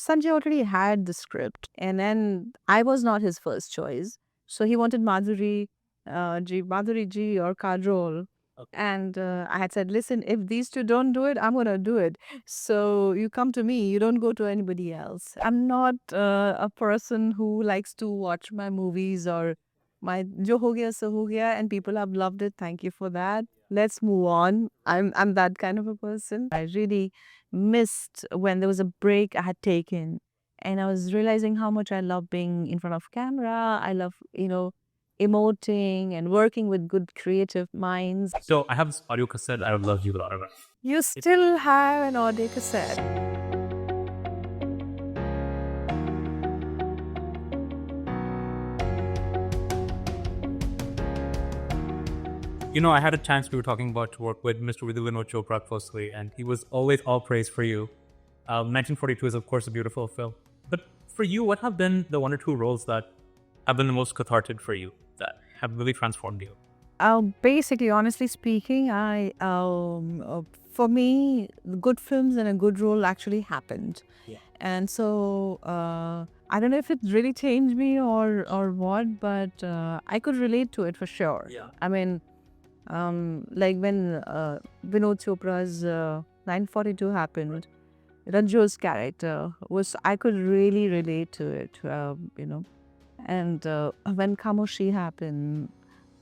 Sanjay already had the script, and then I was not his first choice. So he wanted Madhuri ji or Kajol. Okay. And I had said, listen, if these two don't do it, I'm going to do it. So you come to me, you don't go to anybody else. I'm not a person who likes to watch my movies or my jo ho gaya so ho gaya, and people have loved it. Thank you for that. Let's move on. I'm that kind of a person. I really missed when there was a break I had taken, and I was realizing how much I love being in front of camera. I love, emoting and working with good creative minds. So I have this audio cassette I would love you to autograph. You still have an audio cassette. I had a chance, we were talking about to work with Mr. Vinod Chopra closely, and he was always all praise for you. 1942 is, of course, a beautiful film. But for you, what have been the one or two roles that have been the most cathartic for you, that have really transformed you? Basically, honestly speaking, for me, good films and a good role actually happened. Yeah. And so I don't know if it really changed me or what, but I could relate to it for sure. Yeah. I mean, like when Vinod Chopra's 942 happened, Rajjo's character was, I could really relate to it, And when Khamoshi happened,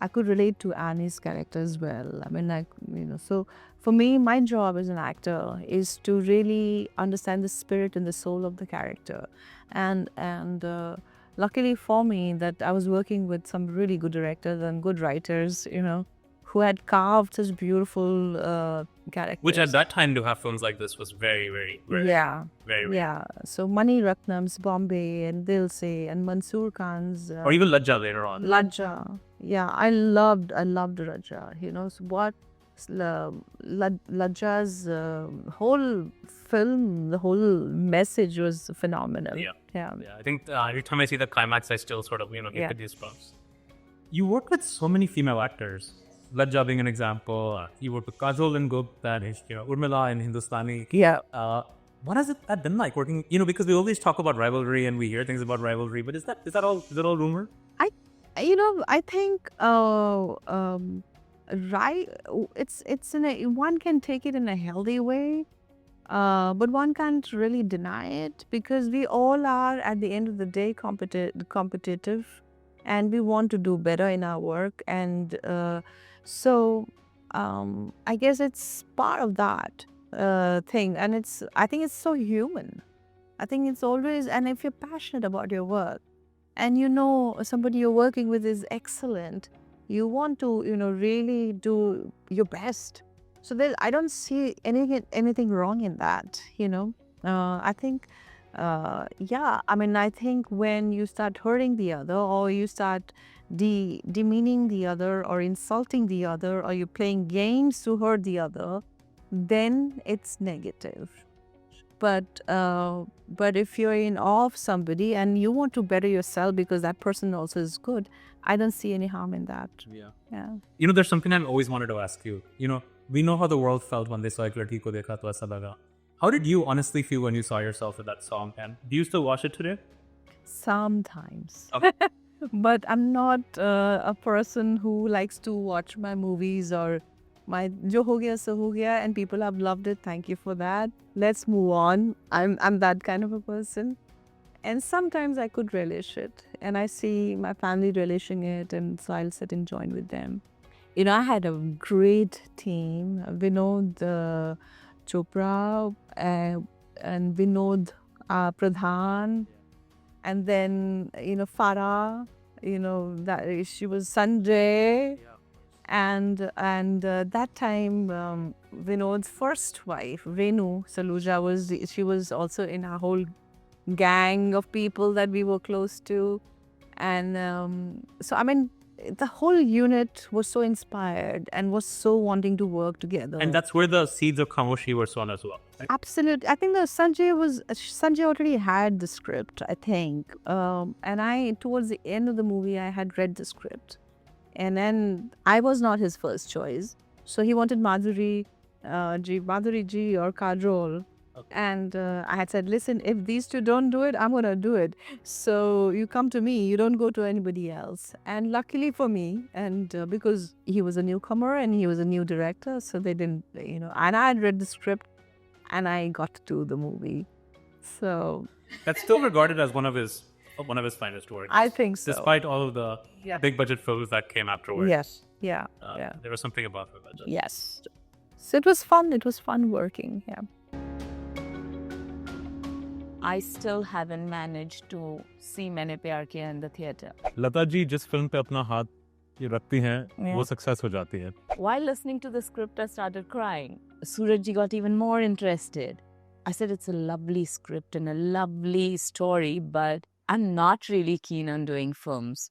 I could relate to Annie's character as well. I mean, so for me, my job as an actor is to really understand the spirit and the soul of the character. And luckily for me that I was working with some really good directors and good writers, who had carved such beautiful characters. Which at that time to have films like this was very, very, very, Yeah. very, very. Yeah. So Mani Ratnam's Bombay and Dilse and Mansoor Khan's Or even Lajja later on. Lajja. Yeah, I loved Rajja. So what Lajja's whole film, the whole message was phenomenal. Yeah. Yeah. I think every time I see the climax, I still sort of, get Yeah. the goosebumps. You work with so many female actors. Lajja being an example. You work with Kajol and Gupta and Urmila in Hindustani. Yeah. What has that been like working? Because we always talk about rivalry and we hear things about rivalry, but is that all rumor? I think right. It's one can take it in a healthy way, but one can't really deny it because we all are at the end of the day competitive, and we want to do better in our work, and so I guess it's part of that thing, and I think it's so human. I think it's always, and if you're passionate about your work, and somebody you're working with is excellent, you want to really do your best. So I don't see anything wrong in that. I think I think when you start hurting the other, or you start demeaning the other, or insulting the other, or you're playing games to hurt the other, then it's negative. But if you're in awe of somebody and you want to better yourself because that person also is good, I don't see any harm in that. Yeah. There's something I've always wanted to ask you. We know how the world felt when they saw Ek Ladki Ko Dekha to Aisa Laga. How did you honestly feel when you saw yourself in that song? And do you still watch it today? Sometimes. Okay. But I'm not a person who likes to watch my movies or my jo ho gaya so ho gaya, and people have loved it. Thank you for that. Let's move on. I'm that kind of a person. And sometimes I could relish it, and I see my family relishing it, and so I'll sit and join with them. I had a great team. Vinod Chopra and Vinod Pradhan, and then Farah. That she was Sanjay. And that time, Vinod's first wife, Renu Saluja, was also in our whole gang of people that we were close to. And so, I mean, the whole unit was so inspired and was so wanting to work together. And that's where the seeds of Khamoshi were sown as well. Right? Absolutely. I think Sanjay already had the script, I think. And towards the end of the movie, I had read the script. And then I was not his first choice. So he wanted Madhuri ji or Kajol. And I had said, listen, if these two don't do it, I'm going to do it. So you come to me, you don't go to anybody else. And luckily for me, and because he was a newcomer and he was a new director, so they didn't, and I had read the script and I got to do the movie. So That's still regarded as one of his finest works. I think so. Despite all of the big budget films that came afterwards. Yes. Yeah. There was something about it. Yes. So it was fun. It was fun working. Yeah. I still haven't managed to see Maine Pyar Kiya in the theatre. Lata ji जिस film पे अपना हाथ ये रखती हैं वो success हो जाती है. While listening to the script, I started crying. Surajji got even more interested. I said, it's a lovely script and a lovely story, but I'm not really keen on doing films.